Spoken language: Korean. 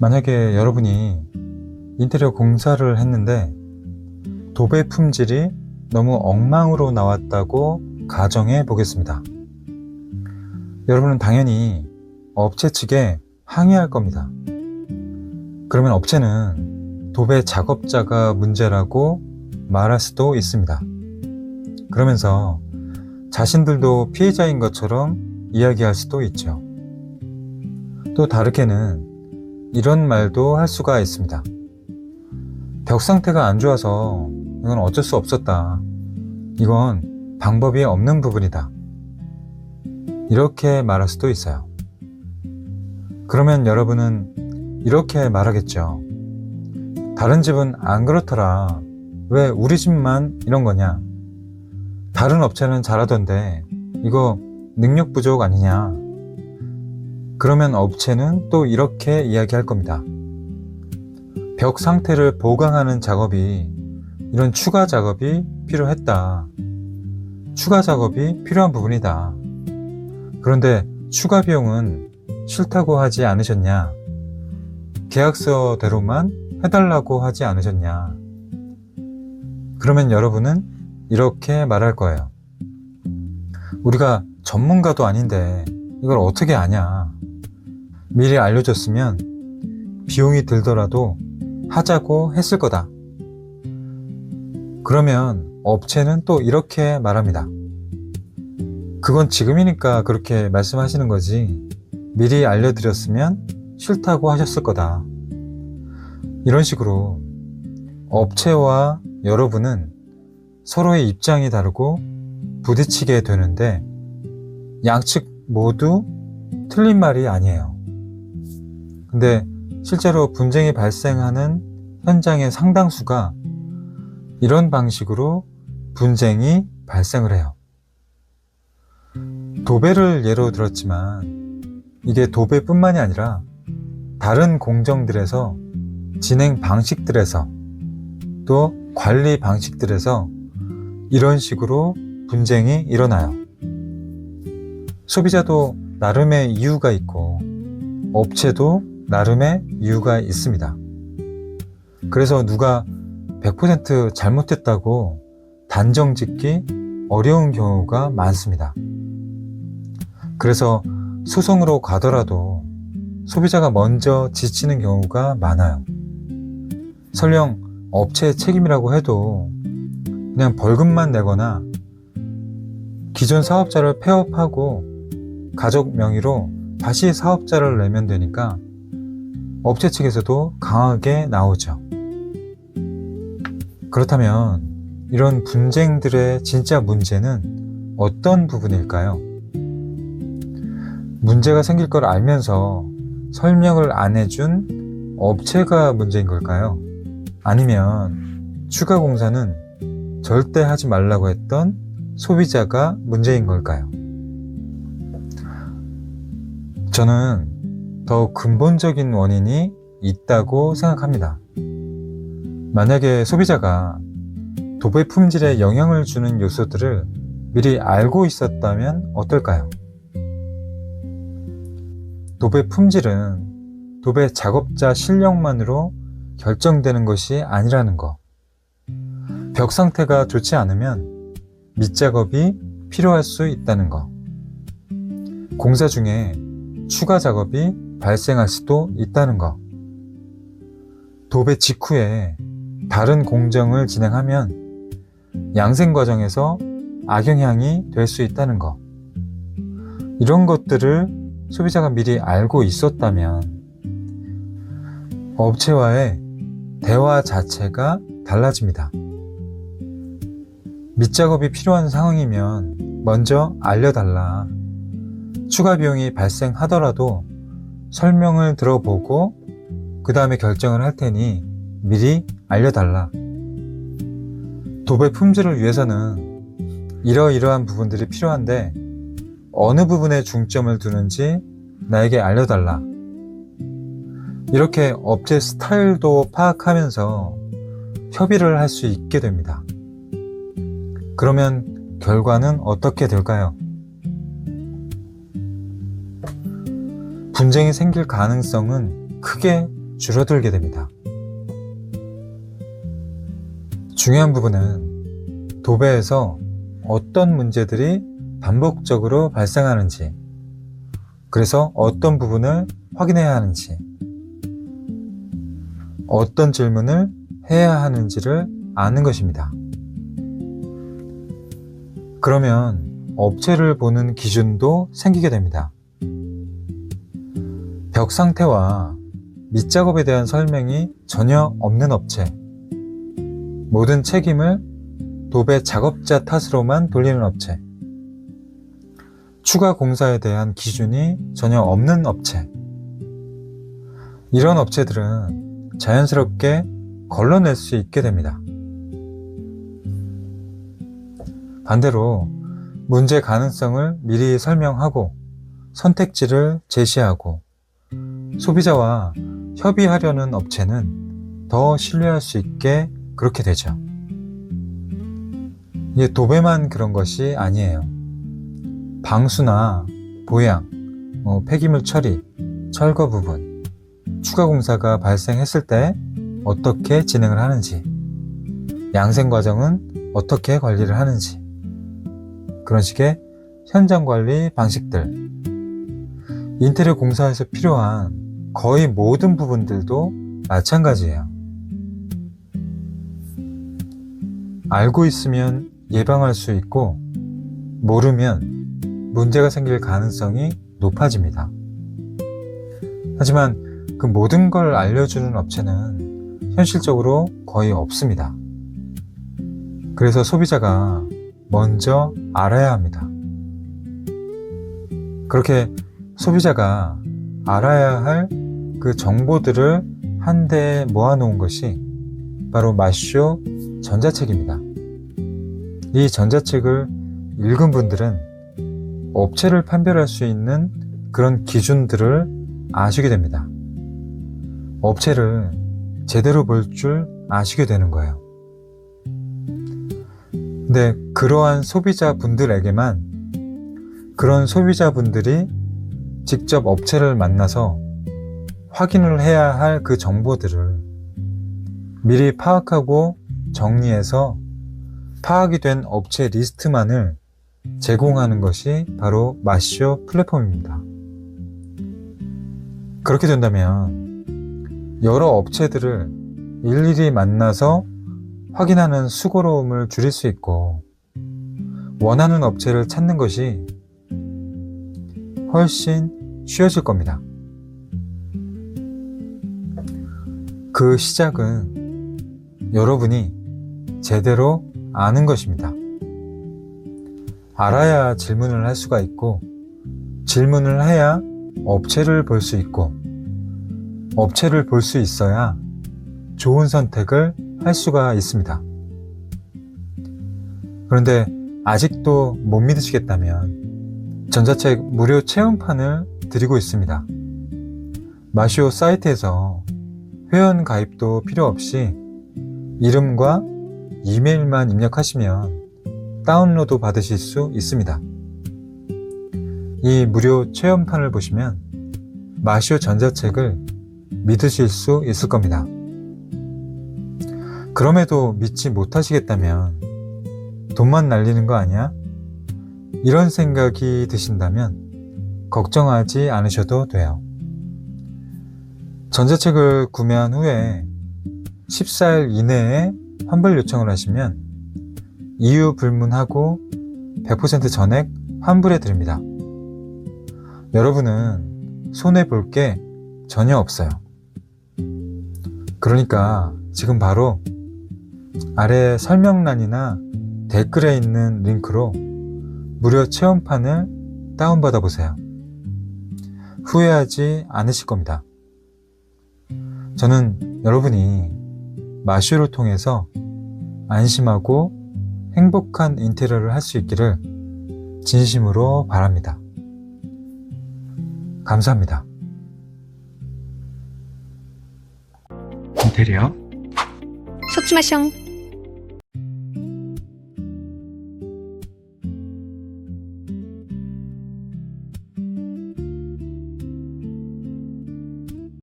만약에 여러분이 인테리어 공사를 했는데 도배 품질이 너무 엉망으로 나왔다고 가정해 보겠습니다. 여러분은 당연히 업체 측에 항의할 겁니다. 그러면 업체는 도배 작업자가 문제라고 말할 수도 있습니다. 그러면서 자신들도 피해자인 것처럼 이야기할 수도 있죠. 또 다르게는 이런 말도 할 수가 있습니다. 벽 상태가 안 좋아서 이건 어쩔 수 없었다. 이건 방법이 없는 부분이다. 이렇게 말할 수도 있어요. 그러면 여러분은 이렇게 말하겠죠. 다른 집은 안 그렇더라. 왜 우리 집만 이런 거냐? 다른 업체는 잘하던데 이거 능력 부족 아니냐? 그러면 업체는 또 이렇게 이야기할 겁니다. 벽 상태를 보강하는 작업이 이런 추가 작업이 필요했다. 추가 작업이 필요한 부분이다. 그런데 추가 비용은 싫다고 하지 않으셨냐? 계약서대로만 해달라고 하지 않으셨냐? 그러면 여러분은 이렇게 말할 거예요. 우리가 전문가도 아닌데 이걸 어떻게 아냐? 미리 알려줬으면 비용이 들더라도 하자고 했을 거다. 그러면 업체는 또 이렇게 말합니다. 그건 지금이니까 그렇게 말씀하시는 거지. 미리 알려드렸으면 싫다고 하셨을 거다. 이런 식으로 업체와 여러분은 서로의 입장이 다르고 부딪히게 되는데 양측 모두 틀린 말이 아니에요. 근데 실제로 분쟁이 발생하는 현장의 상당수가 이런 방식으로 분쟁이 발생을 해요. 도배를 예로 들었지만 이게 도배뿐만이 아니라 다른 공정들에서 진행 방식들에서 또 관리 방식들에서 이런 식으로 분쟁이 일어나요. 소비자도 나름의 이유가 있고 업체도 나름의 이유가 있습니다. 그래서 누가 100% 잘못했다고 단정 짓기 어려운 경우가 많습니다. 그래서 소송으로 가더라도 소비자가 먼저 지치는 경우가 많아요. 설령 업체의 책임이라고 해도 그냥 벌금만 내거나 기존 사업자를 폐업하고 가족 명의로 다시 사업자를 내면 되니까 업체 측에서도 강하게 나오죠. 그렇다면 이런 분쟁들의 진짜 문제는 어떤 부분일까요? 문제가 생길 걸 알면서 설명을 안 해준 업체가 문제인 걸까요? 아니면 추가 공사는 절대 하지 말라고 했던 소비자가 문제인 걸까요? 저는 더 근본적인 원인이 있다고 생각합니다. 만약에 소비자가 도배 품질에 영향을 주는 요소들을 미리 알고 있었다면 어떨까요? 도배 품질은 도배 작업자 실력만으로 결정되는 것이 아니라는 것. 벽 상태가 좋지 않으면 밑작업이 필요할 수 있다는 것. 공사 중에 추가 작업이 발생할 수도 있다는 것. 도배 직후에 다른 공정을 진행하면 양생 과정에서 악영향이 될 수 있다는 것. 이런 것들을 소비자가 미리 알고 있었다면 업체와의 대화 자체가 달라집니다. 밑작업이 필요한 상황이면 먼저 알려달라. 추가 비용이 발생하더라도 설명을 들어보고 그 다음에 결정을 할 테니 미리 알려달라. 도배 품질을 위해서는 이러이러한 부분들이 필요한데 어느 부분에 중점을 두는지 나에게 알려달라. 이렇게 업체 스타일도 파악하면서 협의를 할 수 있게 됩니다. 그러면 결과는 어떻게 될까요? 분쟁이 생길 가능성은 크게 줄어들게 됩니다. 중요한 부분은 도배에서 어떤 문제들이 반복적으로 발생하는지, 그래서 어떤 부분을 확인해야 하는지, 어떤 질문을 해야 하는지를 아는 것입니다. 그러면 업체를 보는 기준도 생기게 됩니다. 벽 상태와 밑작업에 대한 설명이 전혀 없는 업체, 모든 책임을 도배 작업자 탓으로만 돌리는 업체, 추가 공사에 대한 기준이 전혀 없는 업체, 이런 업체들은 자연스럽게 걸러낼 수 있게 됩니다. 반대로 문제 가능성을 미리 설명하고 선택지를 제시하고 소비자와 협의하려는 업체는 더 신뢰할 수 있게 그렇게 되죠. 이게 도배만 그런 것이 아니에요. 방수나 보양, 폐기물 처리, 철거 부분, 추가 공사가 발생했을 때 어떻게 진행을 하는지, 양생 과정은 어떻게 관리를 하는지, 그런 식의 현장 관리 방식들, 인테리어 공사에서 필요한 거의 모든 부분들도 마찬가지예요. 알고 있으면 예방할 수 있고 모르면 문제가 생길 가능성이 높아집니다. 하지만 그 모든 걸 알려주는 업체는 현실적으로 거의 없습니다. 그래서 소비자가 먼저 알아야 합니다. 그렇게 소비자가 알아야 할 그 정보들을 한데 모아놓은 것이 바로 마쇼 전자책입니다. 이 전자책을 읽은 분들은 업체를 판별할 수 있는 그런 기준들을 아시게 됩니다. 업체를 제대로 볼 줄 아시게 되는 거예요. 근데 그러한 소비자분들에게만 그런 소비자분들이 직접 업체를 만나서 확인을 해야 할 그 정보들을 미리 파악하고 정리해서 파악이 된 업체 리스트만을 제공하는 것이 바로 마쇼 플랫폼입니다. 그렇게 된다면 여러 업체들을 일일이 만나서 확인하는 수고로움을 줄일 수 있고 원하는 업체를 찾는 것이 훨씬 쉬워질 겁니다. 그 시작은 여러분이 제대로 아는 것입니다. 알아야 질문을 할 수가 있고 질문을 해야 업체를 볼 수 있고 업체를 볼 수 있어야 좋은 선택을 할 수가 있습니다. 그런데 아직도 못 믿으시겠다면 전자책 무료 체험판을 드리고 있습니다. 마쇼 사이트에서 회원 가입도 필요 없이 이름과 이메일만 입력하시면 다운로드 받으실 수 있습니다. 이 무료 체험판을 보시면 마쇼 전자책을 믿으실 수 있을 겁니다. 그럼에도 믿지 못하시겠다면 돈만 날리는 거 아니야? 이런 생각이 드신다면 걱정하지 않으셔도 돼요. 전자책을 구매한 후에 14일 이내에 환불 요청을 하시면 이유 불문하고 100% 전액 환불해 드립니다. 여러분은 손해볼 게 전혀 없어요. 그러니까 지금 바로 아래 설명란이나 댓글에 있는 링크로 무료 체험판을 다운받아 보세요. 후회하지 않으실 겁니다. 저는 여러분이 마쇼를 통해서 안심하고 행복한 인테리어를 할 수 있기를 진심으로 바랍니다. 감사합니다. 인테리어 속주마셩